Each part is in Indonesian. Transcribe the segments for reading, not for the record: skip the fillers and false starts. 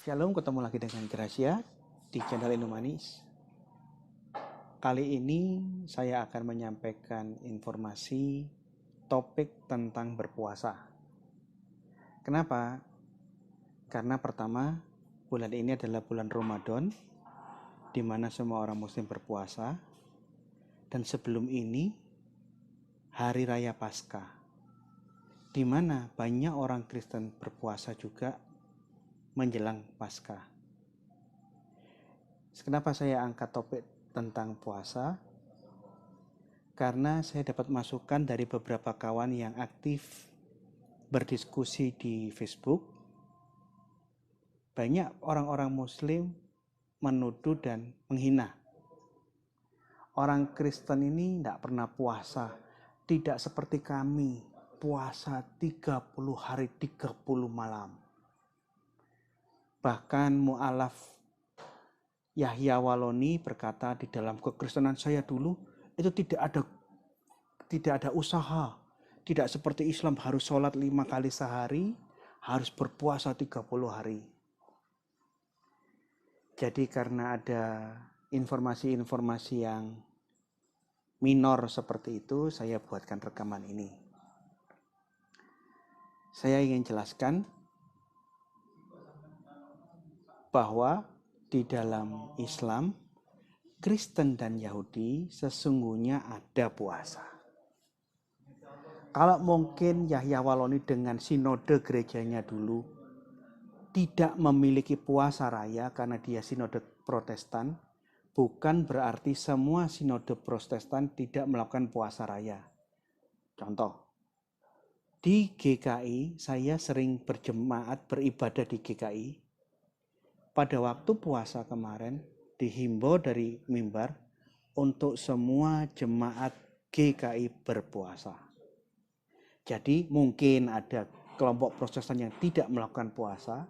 Shalom, ketemu lagi dengan Gracia di channel Indomanis. Kali ini saya akan menyampaikan informasi topik tentang berpuasa. Kenapa? Karena pertama, bulan ini adalah bulan Ramadan, di mana semua orang muslim berpuasa. Dan sebelum ini, Hari Raya Paskah, di mana banyak orang Kristen berpuasa juga menjelang Paskah. Kenapa saya angkat topik tentang puasa? Karena saya dapat masukan dari beberapa kawan yang aktif berdiskusi di Facebook. Banyak orang-orang muslim menuduh dan menghina. Orang Kristen ini tidak pernah puasa. Tidak seperti kami, puasa 30 hari 30 malam. Bahkan mu'alaf Yahya Waloni berkata, di dalam kekristenan saya dulu itu tidak ada usaha. Tidak seperti Islam harus sholat 5 kali sehari, harus berpuasa 30 hari. Jadi karena ada informasi-informasi yang minor seperti itu, saya buatkan rekaman ini. Saya ingin jelaskan bahwa di dalam Islam, Kristen dan Yahudi sesungguhnya ada puasa. Kalau mungkin Yahya Waloni dengan sinode gerejanya dulu tidak memiliki puasa raya karena dia sinode Protestan, bukan berarti semua sinode Protestan tidak melakukan puasa raya. Contoh, di GKI saya sering berjemaat beribadah di GKI. Pada waktu puasa kemarin dihimbau dari mimbar untuk semua jemaat GKI berpuasa. Jadi mungkin ada kelompok Protestan yang tidak melakukan puasa,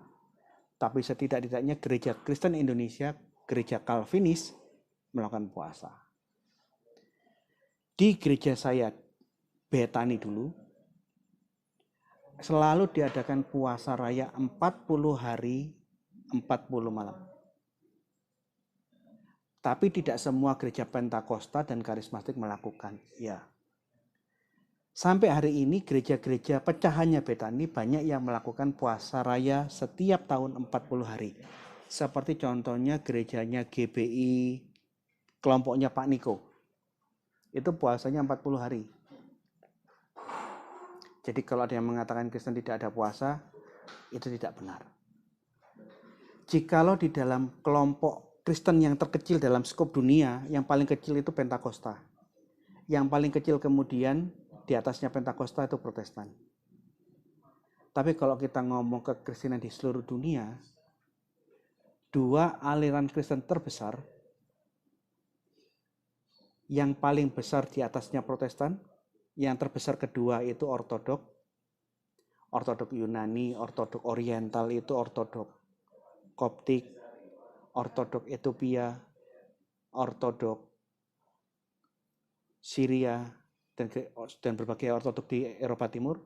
tapi setidak-tidaknya gereja Kristen Indonesia, gereja Calvinis melakukan puasa. Di gereja saya, Betani dulu, selalu diadakan puasa raya 40 hari, 40 malam. Tapi tidak semua gereja Pentakosta dan karismatik melakukan. Ya. Sampai hari ini gereja-gereja pecahannya Betani banyak yang melakukan puasa raya setiap tahun 40 hari. Seperti contohnya gerejanya GBI, kelompoknya Pak Niko. Itu puasanya 40 hari. Jadi kalau ada yang mengatakan Kristen tidak ada puasa, itu tidak benar. Jikalau di dalam kelompok Kristen yang terkecil dalam skop dunia, yang paling kecil itu Pentakosta. Yang paling kecil kemudian di atasnya Pentakosta itu Protestan. Tapi kalau kita ngomong kekristenan di seluruh dunia, dua aliran Kristen terbesar, yang paling besar di atasnya Protestan, yang terbesar kedua itu Ortodok, Ortodok Yunani, Ortodok Oriental itu Ortodok Koptik, Ortodok Ethiopia, Ortodok Syria, dan berbagai Ortodok di Eropa Timur.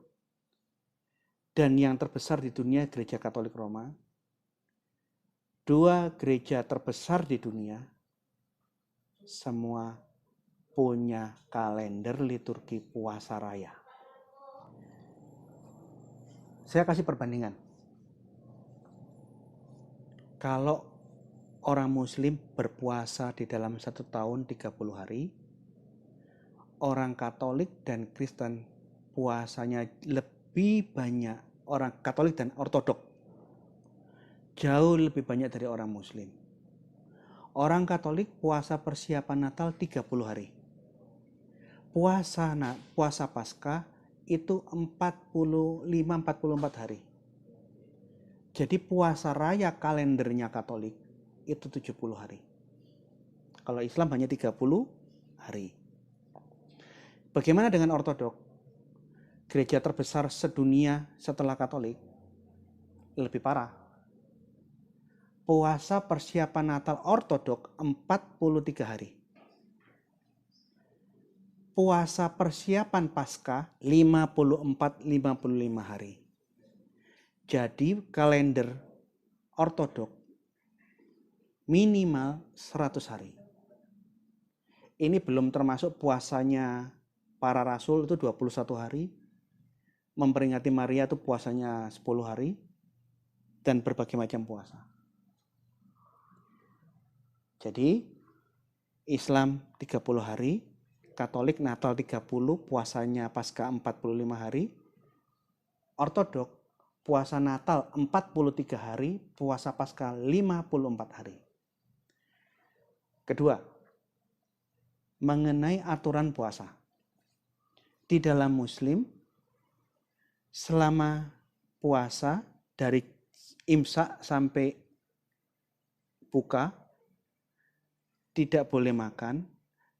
Dan yang terbesar di dunia Gereja Katolik Roma. Dua gereja terbesar di dunia semua punya kalender liturgi puasa raya. Saya kasih perbandingan. Kalau orang muslim berpuasa di dalam 1 tahun 30 hari, orang Katolik dan Kristen puasanya lebih banyak, orang Katolik dan Ortodok jauh lebih banyak dari orang muslim. Orang Katolik puasa persiapan Natal 30 hari. Puasa Paskah itu 45-44 hari. Jadi puasa raya kalendernya Katolik itu 70 hari. Kalau Islam hanya 30 hari. Bagaimana dengan Ortodok? Gereja terbesar sedunia setelah Katolik lebih parah. Puasa persiapan Natal Ortodok 43 hari. Puasa persiapan Paskah 54-55 hari. Jadi kalender ortodok minimal 100 hari. Ini belum termasuk puasanya para rasul itu 21 hari, memperingati Maria itu puasanya 10 hari, dan berbagai macam puasa. Jadi Islam 30 hari, Katolik Natal 30, puasanya Paskah 45 hari, Ortodok puasa Natal 43 hari, puasa Paskah 54 hari. Kedua, mengenai aturan puasa. Di dalam Muslim, selama puasa dari imsak sampai buka, tidak boleh makan,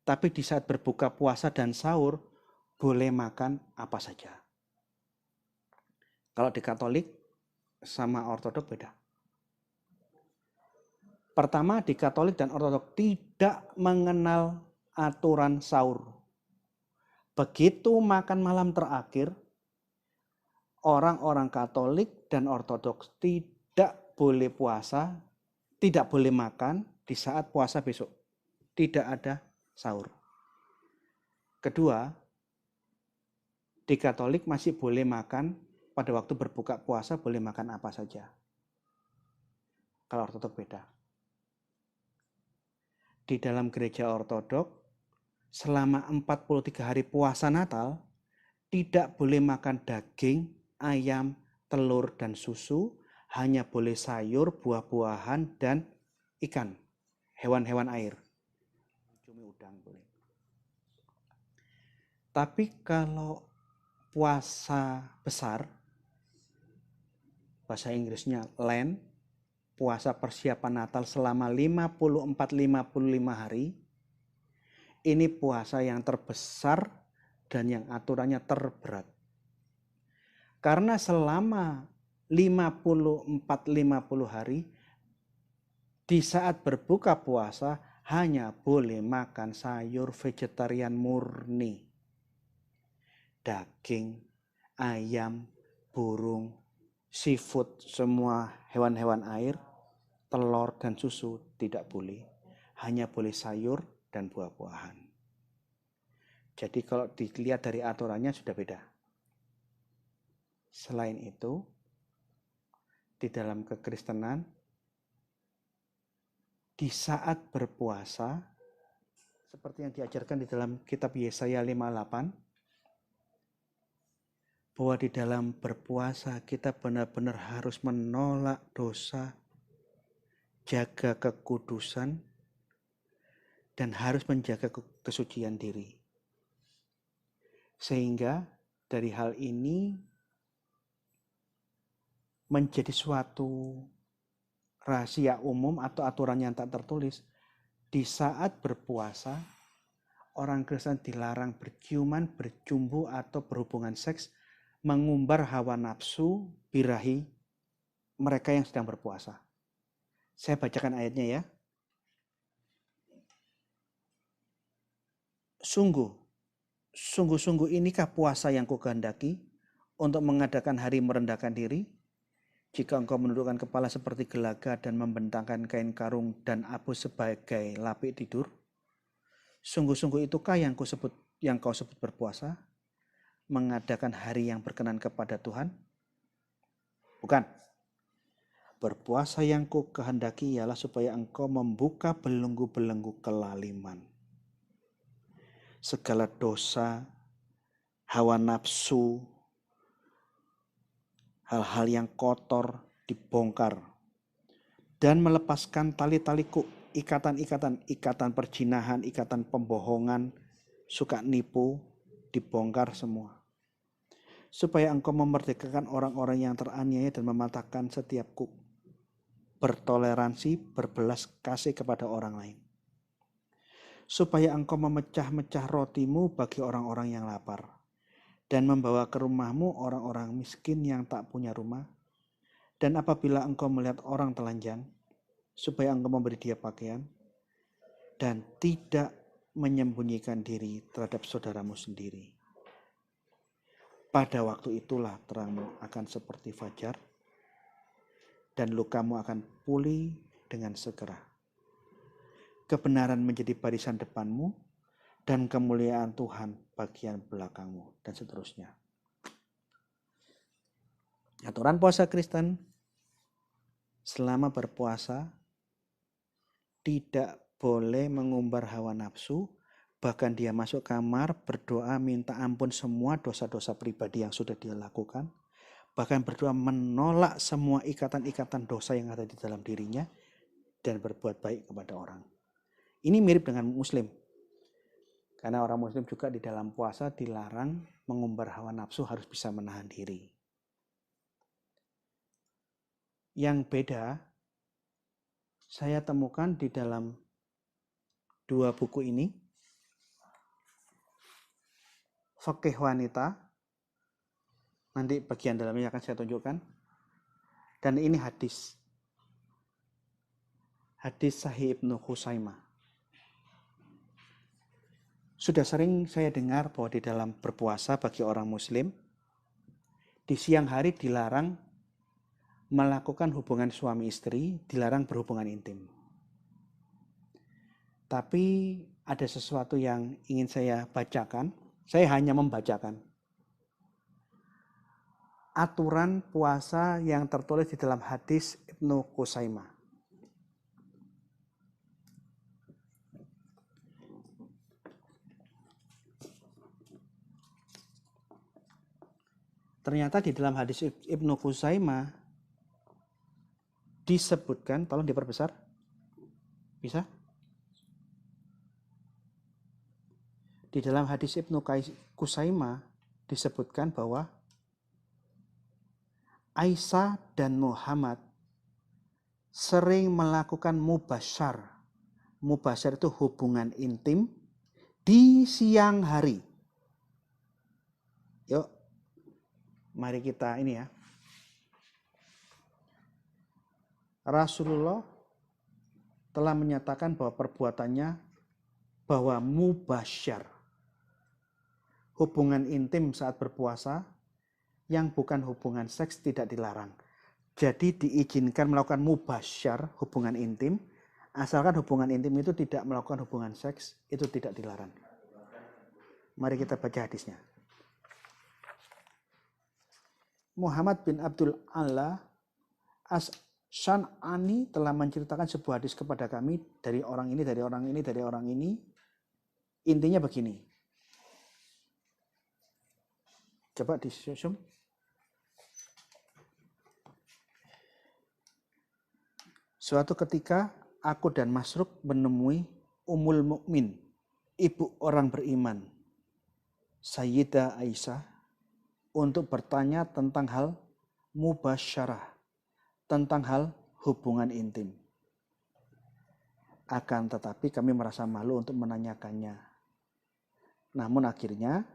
tapi di saat berbuka puasa dan sahur, boleh makan apa saja. Kalau di Katolik sama Ortodok beda. Pertama, di Katolik dan Ortodok tidak mengenal aturan sahur. Begitu makan malam terakhir, orang-orang Katolik dan Ortodoks tidak boleh puasa, tidak boleh makan di saat puasa besok. Tidak ada sahur. Kedua, di Katolik masih boleh makan pada waktu berbuka puasa, boleh makan apa saja. Kalau Ortodok beda. Di dalam gereja Ortodok, selama 43 hari puasa Natal, tidak boleh makan daging, ayam, telur, dan susu, hanya boleh sayur, buah-buahan, dan ikan, hewan-hewan air. Cumi udang boleh. Tapi kalau puasa besar, bahasa Inggrisnya Lent, puasa persiapan Natal selama 54-55 hari, ini puasa yang terbesar dan yang aturannya terberat. Karena selama 54-50 hari, di saat berbuka puasa hanya boleh makan sayur vegetarian murni. Daging, ayam, burung, seafood, semua hewan-hewan air, telur dan susu tidak boleh. Hanya boleh sayur dan buah-buahan. Jadi kalau dilihat dari aturannya sudah beda. Selain itu, di dalam kekristenan, di saat berpuasa, seperti yang diajarkan di dalam kitab Yesaya 58, bahwa di dalam berpuasa kita benar-benar harus menolak dosa, jaga kekudusan, dan harus menjaga kesucian diri. Sehingga dari hal ini menjadi suatu rahasia umum atau aturan yang tak tertulis. Di saat berpuasa, orang Kristen dilarang berciuman, berjumbu, atau berhubungan seks, mengumbar hawa nafsu, birahi mereka yang sedang berpuasa. Saya bacakan ayatnya ya. Sungguh-sungguh inikah puasa yang kukehendaki untuk mengadakan hari merendahkan diri? Jika engkau menundukkan kepala seperti gelaga dan membentangkan kain karung dan abu sebagai lapik tidur, sungguh-sungguh itukah yang kau sebut berpuasa? Mengadakan hari yang berkenan kepada Tuhan? Bukan. Berpuasa yang kukehendaki ialah supaya engkau membuka belenggu-belenggu kelaliman. Segala dosa, hawa nafsu, hal-hal yang kotor dibongkar, dan melepaskan tali-tali ikatan perjinahan, ikatan pembohongan, suka nipu, dibongkar semua. Supaya engkau memerdekakan orang-orang yang teraniaya dan mematahkan setiap kuk, bertoleransi, berbelas kasih kepada orang lain. Supaya engkau memecah-mecah rotimu bagi orang-orang yang lapar, dan membawa ke rumahmu orang-orang miskin yang tak punya rumah. Dan apabila engkau melihat orang telanjang, supaya engkau memberi dia pakaian, dan tidak menyembunyikan diri terhadap saudaramu sendiri. Pada waktu itulah terangmu akan seperti fajar, dan lukamu akan pulih dengan segera. Kebenaran menjadi barisan depanmu, dan kemuliaan Tuhan bagian belakangmu, dan seterusnya. Aturan puasa Kristen, selama berpuasa, tidak boleh mengumbar hawa nafsu, bahkan dia masuk kamar, berdoa, minta ampun semua dosa-dosa pribadi yang sudah dia lakukan, bahkan berdoa menolak semua ikatan-ikatan dosa yang ada di dalam dirinya, dan berbuat baik kepada orang. Ini mirip dengan Muslim. Karena orang Muslim juga di dalam puasa dilarang mengumbar hawa nafsu, harus bisa menahan diri. Yang beda, saya temukan di dalam dua buku ini, Fikih Wanita, nanti bagian dalamnya akan saya tunjukkan, dan ini hadis Sahih Ibnu Khuzaimah. Sudah sering saya dengar bahwa di dalam berpuasa bagi orang Muslim, di siang hari dilarang melakukan hubungan suami istri, dilarang berhubungan intim. Tapi ada sesuatu yang ingin saya bacakan, saya hanya membacakan. Aturan puasa yang tertulis di dalam hadis Ibnu Khuzaimah. Ternyata di dalam hadis Ibnu Khuzaimah disebutkan, tolong diperbesar, bisa? Di dalam hadis Ibnu Khuzaimah disebutkan bahwa Aisyah dan Muhammad sering melakukan mubasyar. Mubasyar itu hubungan intim di siang hari. Yuk, mari kita ini ya. Rasulullah telah menyatakan bahwa perbuatannya, bahwa mubasyar, hubungan intim saat berpuasa yang bukan hubungan seks, tidak dilarang. Jadi diizinkan melakukan mubasyar, hubungan intim, asalkan hubungan intim itu tidak melakukan hubungan seks, itu tidak dilarang. Mari kita baca hadisnya. Muhammad bin Abdul Ala As-Shan'ani telah menceritakan sebuah hadis kepada kami dari orang ini, dari orang ini, dari orang ini. Intinya begini. Coba di-zoom. Suatu ketika aku dan Masruk menemui Ummul Mukmin, ibu orang beriman, Sayyidah Aisyah, untuk bertanya tentang hal mubasyarah, tentang hal hubungan intim. Akan tetapi kami merasa malu untuk menanyakannya. Namun akhirnya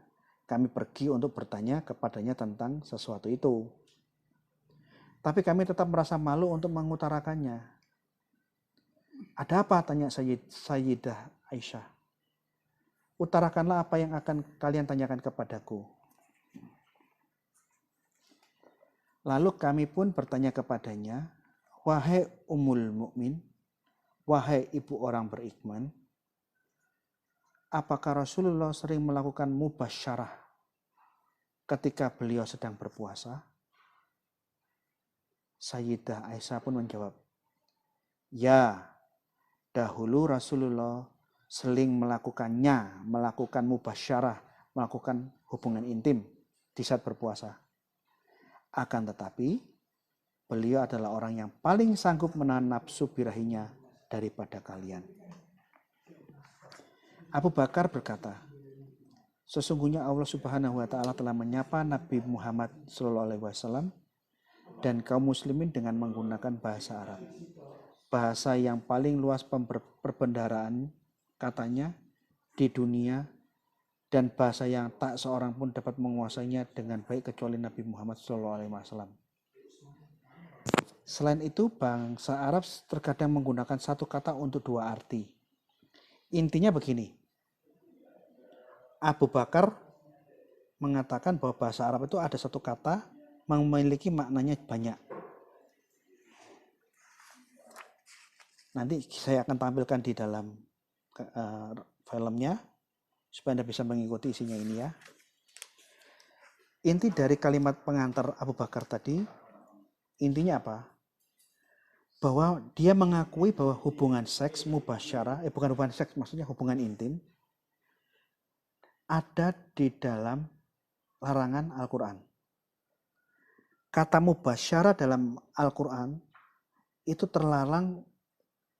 kami pergi untuk bertanya kepadanya tentang sesuatu itu. Tapi kami tetap merasa malu untuk mengutarakannya. Ada apa? Tanya Sayyidah Aisyah. Utarakanlah apa yang akan kalian tanyakan kepadaku. Lalu kami pun bertanya kepadanya, wahai Ummul Mukmin, wahai ibu orang beriman, apakah Rasulullah sering melakukan mubasyarah ketika beliau sedang berpuasa? Sayyidah Aisyah pun menjawab, ya, dahulu Rasulullah sering melakukan mubasyarah, melakukan hubungan intim di saat berpuasa. Akan tetapi, beliau adalah orang yang paling sanggup menahan nafsu birahinya daripada kalian. Abu Bakar berkata, sesungguhnya Allah Subhanahu wa Ta'ala telah menyapa Nabi Muhammad SAW dan kaum muslimin dengan menggunakan bahasa Arab. Bahasa yang paling luas perbendaharaan katanya di dunia, dan bahasa yang tak seorang pun dapat menguasainya dengan baik kecuali Nabi Muhammad SAW. Selain itu, bangsa Arab terkadang menggunakan satu kata untuk dua arti. Intinya begini, Abu Bakar mengatakan bahwa bahasa Arab itu ada satu kata memiliki maknanya banyak. Nanti saya akan tampilkan di dalam filmnya supaya Anda bisa mengikuti isinya ini ya. Inti dari kalimat pengantar Abu Bakar tadi, intinya apa? Bahwa dia mengakui bahwa hubungan seks mubasyarah, bukan hubungan seks, maksudnya hubungan intim, ada di dalam larangan Al-Quran. Kata mubasyarah dalam Al-Quran itu terlarang,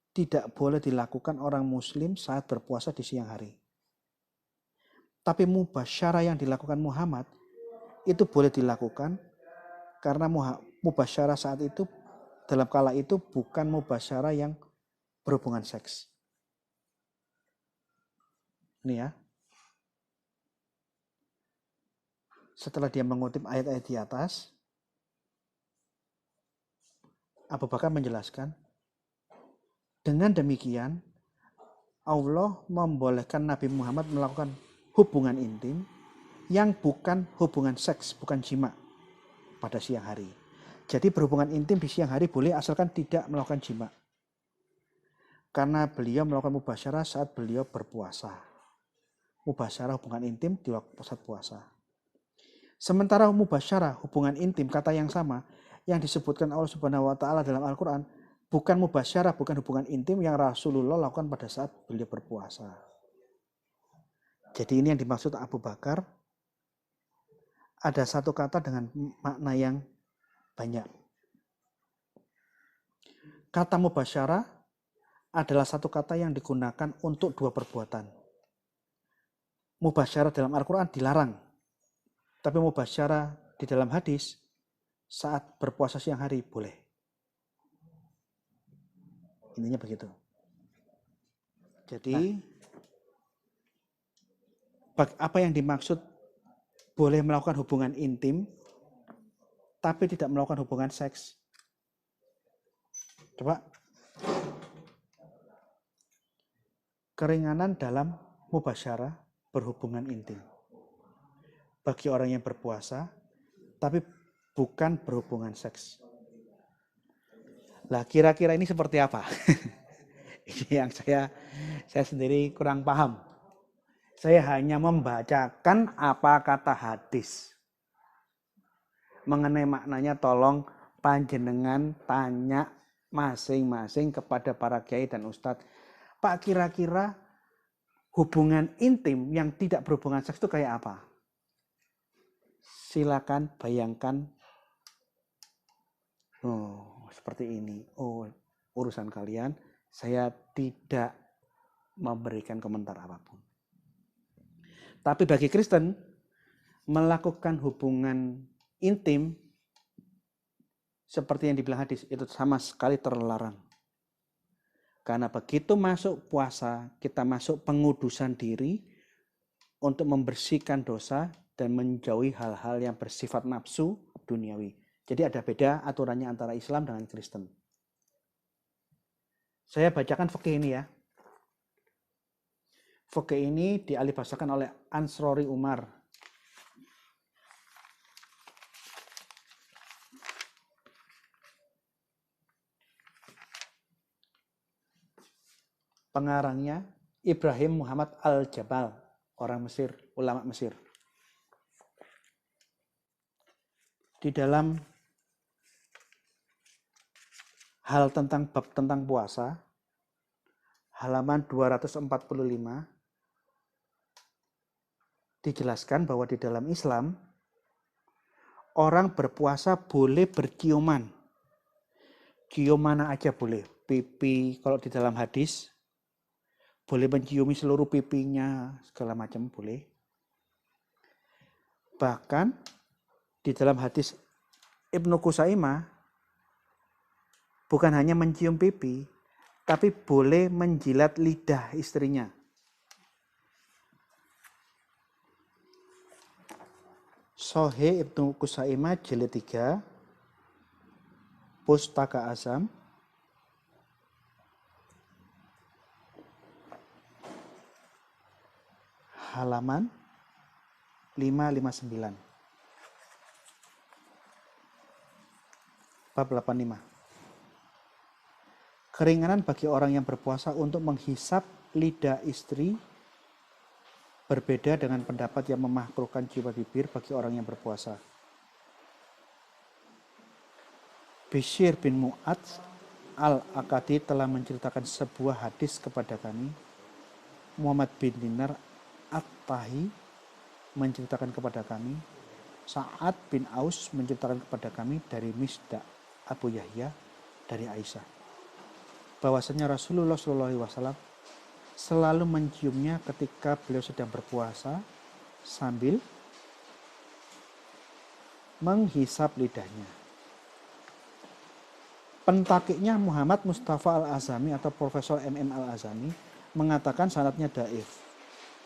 tidak boleh dilakukan orang muslim saat berpuasa di siang hari. Tapi mubasyarah yang dilakukan Muhammad itu boleh dilakukan karena mubasyarah saat itu dalam kala itu bukan mubasyarah yang berhubungan seks. Ini ya. Setelah dia mengutip ayat-ayat di atas, Abu Bakar menjelaskan, dengan demikian Allah membolehkan Nabi Muhammad melakukan hubungan intim yang bukan hubungan seks, bukan jima pada siang hari. Jadi berhubungan intim di siang hari boleh asalkan tidak melakukan jima. Karena beliau melakukan mubasyarah saat beliau berpuasa. Mubasyarah hubungan intim di waktu saat puasa. Sementara mubasyarah hubungan intim, kata yang sama yang disebutkan Allah Subhanahu wa taala dalam Al-Qur'an, bukan mubasyarah, bukan hubungan intim yang Rasulullah lakukan pada saat beliau berpuasa. Jadi ini yang dimaksud Abu Bakar, ada satu kata dengan makna yang banyak. Kata mubasyarah adalah satu kata yang digunakan untuk dua perbuatan. Mubasyarah dalam Al-Quran dilarang, tapi mubasyarah di dalam hadis saat berpuasa siang hari boleh. Intinya begitu. Jadi apa yang dimaksud boleh melakukan hubungan intim tapi tidak melakukan hubungan seks? Coba. Keringanan dalam mubasyarah berhubungan intim. Bagi orang yang berpuasa tapi bukan berhubungan seks. Lah kira-kira ini seperti apa? Ini yang saya sendiri kurang paham. Saya hanya membacakan apa kata hadis. Mengenai maknanya tolong panjenengan tanya masing-masing kepada para kiai dan ustadz. Pak, kira-kira hubungan intim yang tidak berhubungan seks itu kayak apa? Silakan bayangkan. Oh, seperti ini. Oh, urusan kalian. Saya tidak memberikan komentar apapun. Tapi bagi Kristen, melakukan hubungan intim seperti yang dibilang hadis itu sama sekali terlarang. Karena begitu masuk puasa, kita masuk pengudusan diri untuk membersihkan dosa dan menjauhi hal-hal yang bersifat nafsu duniawi. Jadi ada beda aturannya antara Islam dengan Kristen. Saya bacakan fikih ini ya. Fikih ini dialihbahasakan oleh Ansrori Umar. Pengarangnya Ibrahim Muhammad Al-Jabal, orang Mesir, ulama Mesir. Di dalam hal tentang bab tentang puasa, halaman 245, dijelaskan bahwa di dalam Islam, orang berpuasa boleh berciuman. Cium mana aja boleh. Pipi, kalau di dalam hadis, boleh menciumi seluruh pipinya, segala macam boleh. Bahkan di dalam hadis Ibnu Qusaimah, bukan hanya mencium pipi, tapi boleh menjilat lidah istrinya. Sahih Ibnu Qusaimah jilid 3, Pustaka Azam, halaman 559. Bab 85. Keringanan bagi orang yang berpuasa untuk menghisap lidah istri berbeda dengan pendapat yang memakruhkan ciuman bibir bagi orang yang berpuasa. Bishr bin Mu'adz al-Akadi telah menceritakan sebuah hadis kepada kami. Muhammad bin Dinar At-Tahi menceritakan kepada kami. Sa'ad bin Aus menceritakan kepada kami dari Misda Abu Yahya dari Aisyah, bahwasanya Rasulullah SAW selalu menciumnya ketika beliau sedang berpuasa sambil menghisap lidahnya. Pentakiknya Muhammad Mustafa Al-Azami atau Profesor MM Al-Azami mengatakan sanadnya dhaif.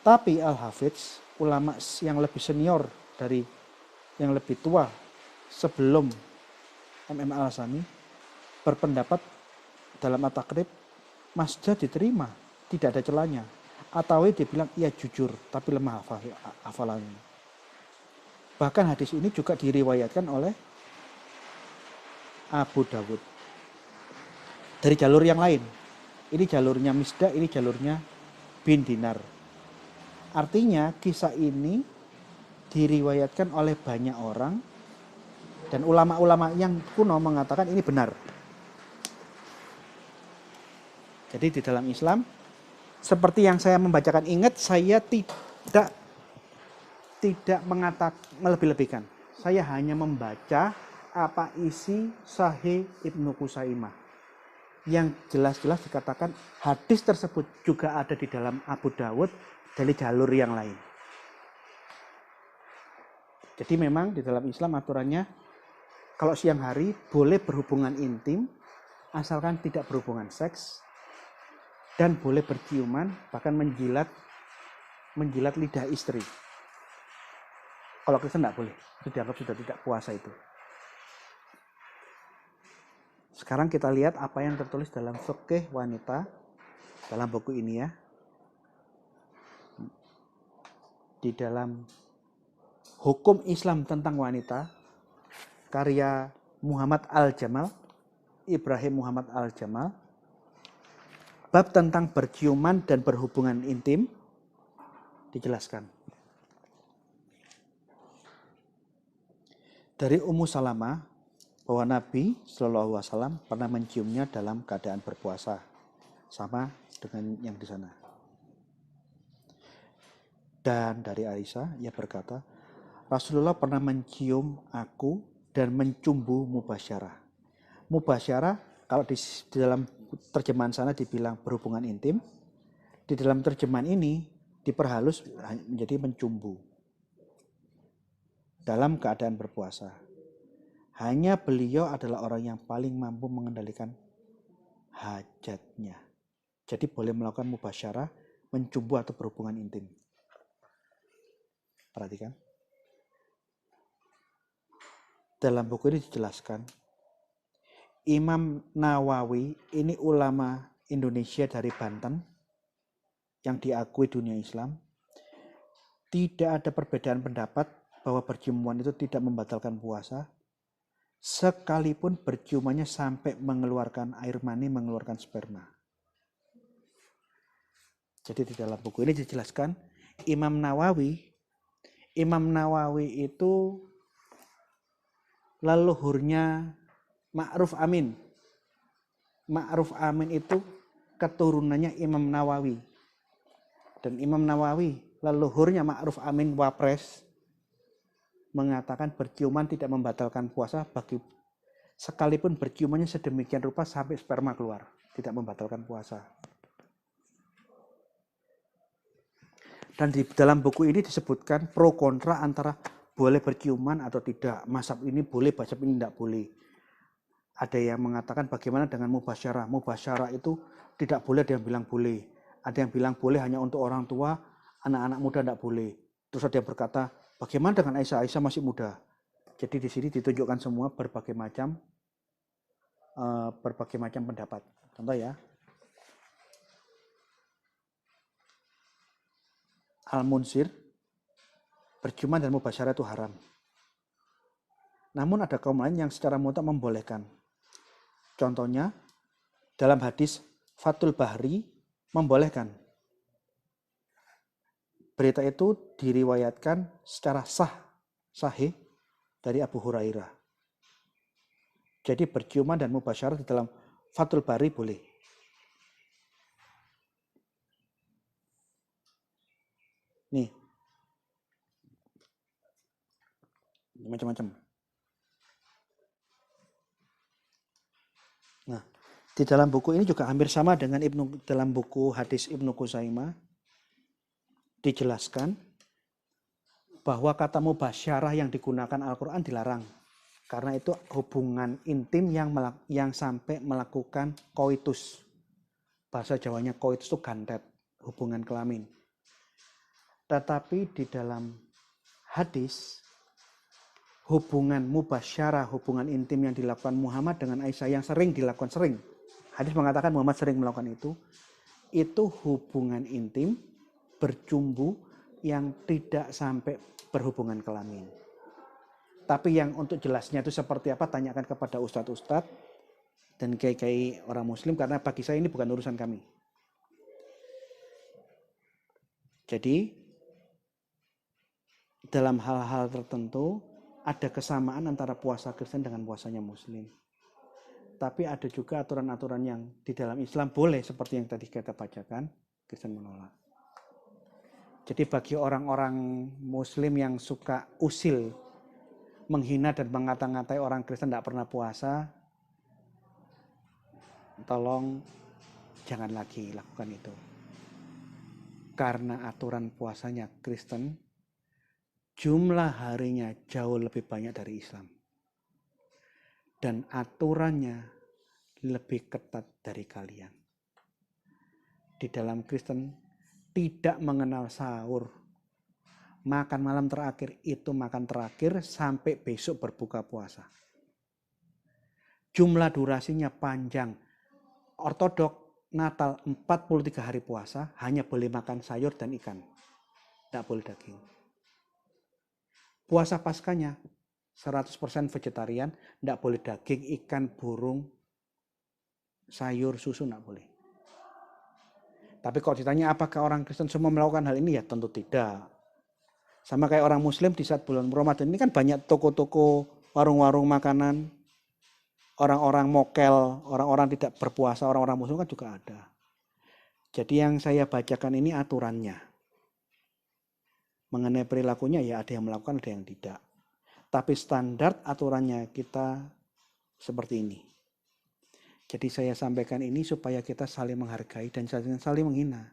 Tapi Al-Hafidz, ulama yang lebih senior dari yang lebih tua sebelum MM Al-Azami, berpendapat dalam At-Taqrib, Masjid diterima, tidak ada celahnya. Atawi dibilang ia jujur, tapi lemah hafalannya. Bahkan hadis ini juga diriwayatkan oleh Abu Dawud dari jalur yang lain. Ini jalurnya Misda, ini jalurnya bin Dinar. Artinya kisah ini diriwayatkan oleh banyak orang dan ulama-ulama yang kuno mengatakan ini benar. Jadi di dalam Islam, seperti yang saya membacakan, ingat saya tidak melebih-lebihkan. Saya hanya membaca apa isi Sahih Ibnu Qusaimah. Yang jelas-jelas dikatakan hadis tersebut juga ada di dalam Abu Dawud dari jalur yang lain. Jadi memang di dalam Islam aturannya kalau siang hari boleh berhubungan intim asalkan tidak berhubungan seks dan boleh berciuman bahkan menjilat lidah istri. Kalau Kristen tidak boleh, itu dianggap sudah tidak puasa itu. Sekarang kita lihat apa yang tertulis dalam Fiqh Wanita dalam buku ini ya. Di dalam Hukum Islam tentang Wanita karya Muhammad Al-Jamal, Ibrahim Muhammad Al-Jamal, bab tentang berciuman dan berhubungan intim dijelaskan. Dari Ummu Salamah bahwa Nabi Shallallahu Alaihi Wasallam pernah menciumnya dalam keadaan berpuasa, sama dengan yang di sana. Dan dari Aisyah ia berkata, Rasulullah pernah mencium aku dan mencumbu mubasyarah. Mubasyarah kalau di dalam terjemahan sana dibilang berhubungan intim, di dalam terjemahan ini diperhalus menjadi mencumbu dalam keadaan berpuasa. Hanya beliau adalah orang yang paling mampu mengendalikan hajatnya. Jadi boleh melakukan mubasyarah, mencumbu atau berhubungan intim. Perhatikan. Dalam buku ini dijelaskan, Imam Nawawi ini ulama Indonesia dari Banten yang diakui dunia Islam. Tidak ada perbedaan pendapat bahwa berciuman itu tidak membatalkan puasa, sekalipun berciumannya sampai mengeluarkan air mani, mengeluarkan sperma. Jadi di dalam buku ini dijelaskan, Imam Nawawi itu leluhurnya Ma'ruf Amin. Ma'ruf Amin itu keturunannya Imam Nawawi. Dan Imam Nawawi, leluhurnya Ma'ruf Amin Wapres, mengatakan berciuman tidak membatalkan puasa bagi sekalipun berciumannya sedemikian rupa sampai sperma keluar, tidak membatalkan puasa. Dan di dalam buku ini disebutkan pro kontra antara boleh berciuman atau tidak, mazhab ini boleh, mazhab ini tidak boleh. Ada yang mengatakan bagaimana dengan mubasyarah. Mubasyarah itu tidak boleh, ada yang bilang boleh. Ada yang bilang boleh hanya untuk orang tua, anak-anak muda tidak boleh. Terus ada yang berkata, bagaimana dengan Aisyah? Aisyah masih muda. Jadi di sini ditunjukkan semua berbagai macam pendapat. Contoh ya. Al-Munsir, berciuman dan mubasyarah itu haram. Namun ada kaum lain yang secara mutlak membolehkan. Contohnya dalam hadis Fathul Bahri membolehkan. Berita itu diriwayatkan secara sahih dari Abu Hurairah. Jadi berciuman dan mubasyarah di dalam Fathul Bari boleh. Nih, macam-macam. Nah, di dalam buku ini juga hampir sama dengan dalam buku hadis Ibnu Khuzaimah dijelaskan bahwa kata mubasyarah yang digunakan Al-Quran dilarang. Karena itu hubungan intim yang sampai melakukan koitus. Bahasa Jawanya koitus itu gantet, hubungan kelamin. Tetapi di dalam hadis, hubungan mubasyarah, hubungan intim yang dilakukan Muhammad dengan Aisyah yang sering dilakukan. Hadis mengatakan Muhammad sering melakukan itu hubungan intim, bercumbu yang tidak sampai berhubungan kelamin. Tapi yang untuk jelasnya itu seperti apa, tanyakan kepada ustadz-ustadz dan kiai-kiai orang muslim, karena bagi saya ini bukan urusan kami. Jadi dalam hal-hal tertentu ada kesamaan antara puasa Kristen dengan puasanya Muslim. Tapi ada juga aturan-aturan yang di dalam Islam boleh, seperti yang tadi kita bacakan, Kristen menolak. Jadi bagi orang-orang Muslim yang suka usil, menghina dan mengata-ngatai orang Kristen tidak pernah puasa, tolong jangan lagi lakukan itu. Karena aturan puasanya Kristen, jumlah harinya jauh lebih banyak dari Islam. Dan aturannya lebih ketat dari kalian. Di dalam Kristen tidak mengenal sahur. Makan malam terakhir itu makan terakhir sampai besok berbuka puasa. Jumlah durasinya panjang. Ortodok Natal 43 hari puasa hanya boleh makan sayur dan ikan. Tidak boleh daging. Puasa Paskahnya 100% vegetarian, tidak boleh daging, ikan, burung, sayur, susu, tidak boleh. Tapi kalau ditanya apakah orang Kristen semua melakukan hal ini, ya tentu tidak. Sama kayak orang Muslim di saat bulan Ramadan ini kan banyak toko-toko, warung-warung makanan, orang-orang mokel, orang-orang tidak berpuasa, orang-orang Muslim kan juga ada. Jadi yang saya bacakan ini aturannya. Mengenai perilakunya ya ada yang melakukan, ada yang tidak. Tapi standar aturannya kita seperti ini. Jadi saya sampaikan ini supaya kita saling menghargai dan saling menghina.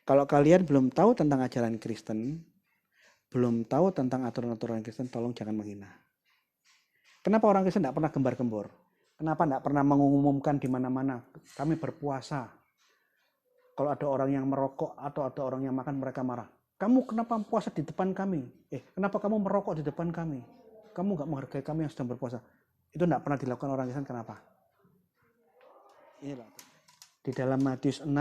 Kalau kalian belum tahu tentang ajaran Kristen, belum tahu tentang aturan-aturan Kristen, tolong jangan menghina. Kenapa orang Kristen tidak pernah gembar-gembor? Kenapa tidak pernah mengumumkan di mana-mana kami berpuasa? Kalau ada orang yang merokok atau ada orang yang makan, mereka marah. Kamu kenapa puasa di depan kami? Kenapa kamu merokok di depan kami? Kamu nggak menghargai kami yang sedang berpuasa. Itu tidak pernah dilakukan orang Kristen. Kenapa? Inilah. Di dalam Matius 6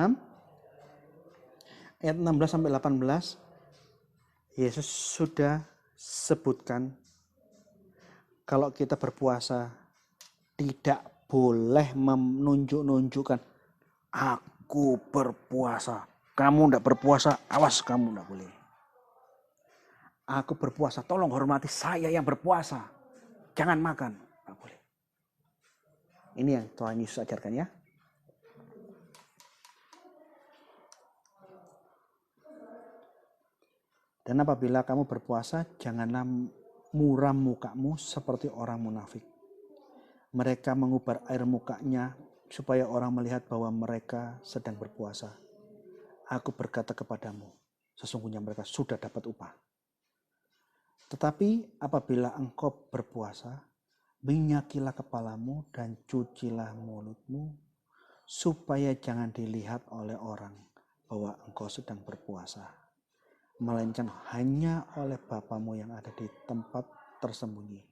ayat 16 sampai 18, Yesus sudah sebutkan kalau kita berpuasa tidak boleh menunjuk-nunjukkan aku berpuasa. Kamu tidak berpuasa, awas kamu tidak boleh. Aku berpuasa, tolong hormati saya yang berpuasa. Jangan makan, tidak boleh. Ini yang Tuhan Yesus ajarkan ya. Dan apabila kamu berpuasa, janganlah muram mukamu seperti orang munafik. Mereka mengubar air mukanya supaya orang melihat bahwa mereka sedang berpuasa. Aku berkata kepadamu, sesungguhnya mereka sudah dapat upah. Tetapi apabila engkau berpuasa, minyakilah kepalamu dan cucilah mulutmu, supaya jangan dilihat oleh orang bahwa engkau sedang berpuasa, melainkan hanya oleh Bapamu yang ada di tempat tersembunyi.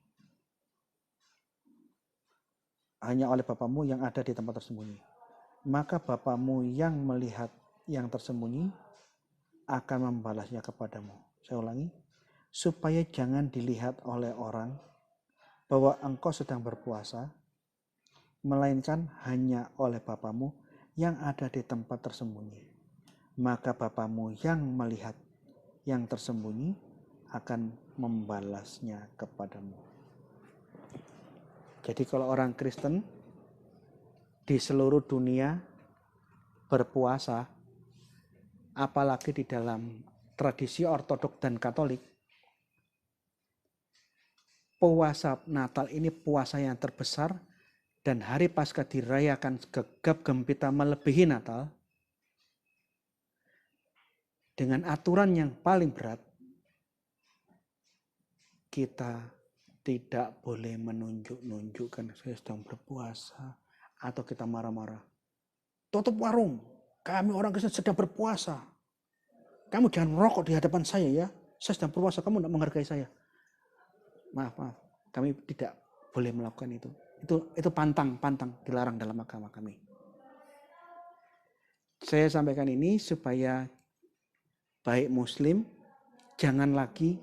Hanya oleh Bapamu yang ada di tempat tersembunyi. Maka Bapamu yang melihat yang tersembunyi akan membalasnya kepadamu. Saya ulangi, supaya jangan dilihat oleh orang bahwa engkau sedang berpuasa, melainkan hanya oleh Bapamu yang ada di tempat tersembunyi. Maka Bapamu yang melihat yang tersembunyi akan membalasnya kepadamu. Jadi kalau orang Kristen di seluruh dunia berpuasa, apalagi di dalam tradisi Ortodok dan Katolik, puasa Natal ini puasa yang terbesar dan hari Paskah dirayakan gegap gempita melebihi Natal dengan aturan yang paling berat. Kita tidak boleh menunjuk-nunjukkan saya sedang berpuasa atau kita marah-marah. Tutup warung, kami orang Kristen sedang berpuasa. Kamu jangan merokok di hadapan saya ya. Saya sedang berpuasa, kamu tidak menghargai saya. Maaf, kami tidak boleh melakukan itu. Itu pantang dilarang dalam agama kami. Saya sampaikan ini supaya baik Muslim jangan lagi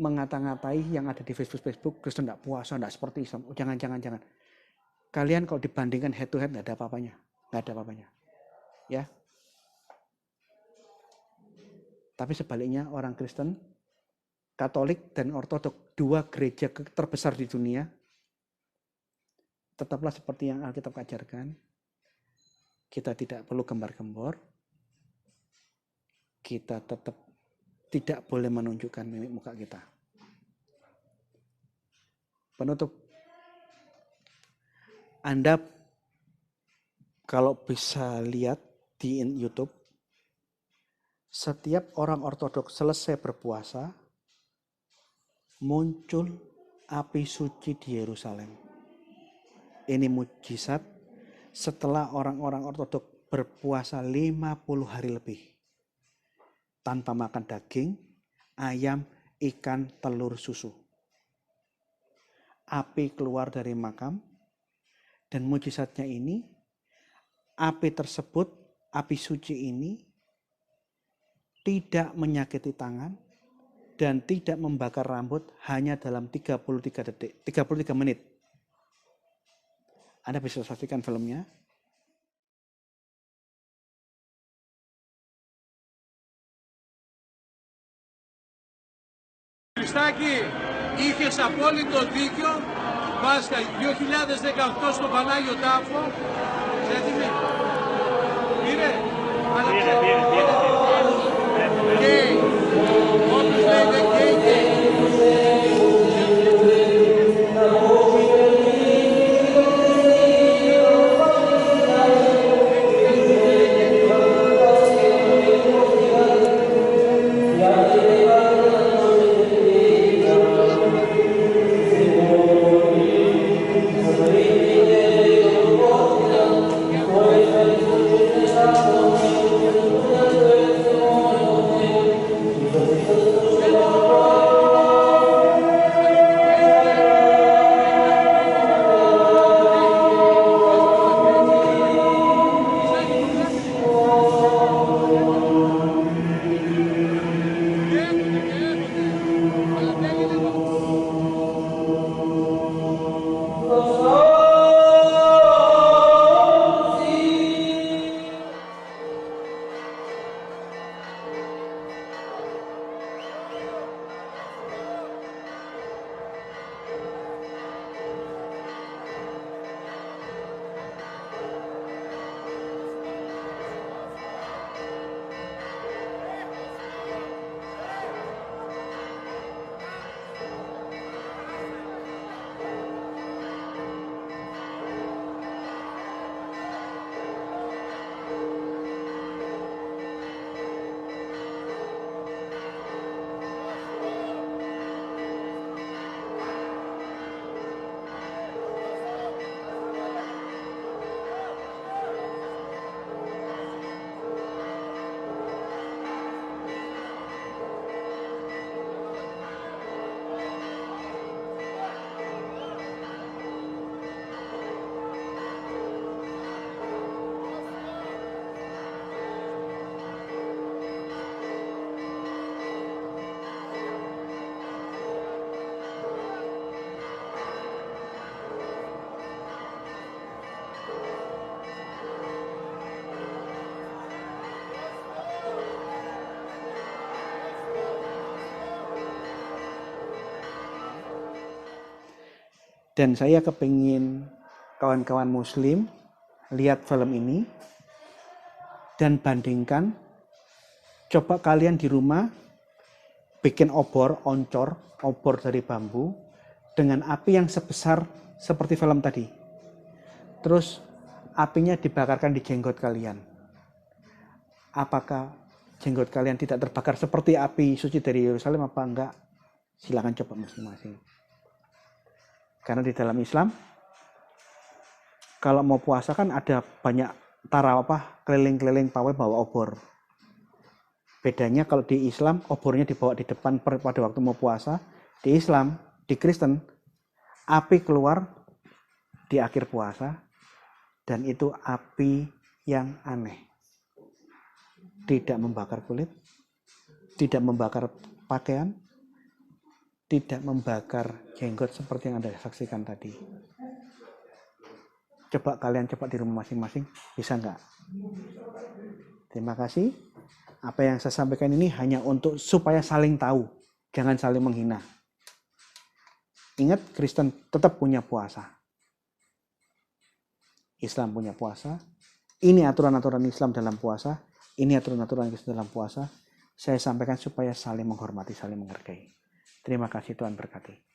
mengata-ngatai yang ada di Facebook Kristen tidak puasa, tidak seperti Islam. Oh, jangan. Kalian kalau dibandingkan head to head nggak ada apa-apanya, ya. Tapi sebaliknya orang Kristen, Katolik dan Ortodok, dua gereja terbesar di dunia, tetaplah seperti yang Alkitab ajarkan. Kita tidak perlu gembar-gembor. Kita tetap tidak boleh menunjukkan mimik muka kita. Penutup. Anda kalau bisa lihat di YouTube, setiap orang Ortodoks selesai berpuasa, muncul api suci di Yerusalem. Ini mujizat setelah orang-orang Ortodoks berpuasa 50 hari lebih. Tanpa makan daging, ayam, ikan, telur, susu. Api keluar dari makam, dan mujizatnya ini, api tersebut, api suci ini, tidak menyakiti tangan, dan tidak membakar rambut hanya dalam 33 menit. Anda bisa saksikan filmnya. Χριστάκη, είχες απόλυτο δίκιο. Πάσχα 2018 στο Πανάγιο Τάφο. Έτοιμοι. Πήρε. Γκέι. Όποιος λέγεται γκέι, γκέι. Thank you. Dan saya kepingin kawan-kawan muslim lihat film ini dan bandingkan. Coba kalian di rumah bikin obor dari bambu dengan api yang sebesar seperti film tadi. Terus apinya dibakarkan di jenggot kalian. Apakah jenggot kalian tidak terbakar seperti api suci dari Yerusalem apa enggak? Silakan coba masing-masing. Karena di dalam Islam kalau mau puasa kan ada banyak keliling-keliling pawai bawa obor. Bedanya kalau di Islam obornya dibawa di depan pada waktu mau puasa. Di Islam, di Kristen, api keluar di akhir puasa dan itu api yang aneh. Tidak membakar kulit, tidak membakar pakaian, tidak membakar jenggot seperti yang Anda saksikan tadi. Coba di rumah masing-masing, bisa nggak? Terima kasih. Apa yang saya sampaikan ini hanya untuk supaya saling tahu, jangan saling menghina. Ingat, Kristen tetap punya puasa. Islam punya puasa. Ini aturan-aturan Islam dalam puasa. Ini aturan-aturan Islam dalam puasa. Saya sampaikan supaya saling menghormati, saling menghargai. Terima kasih, Tuhan berkati.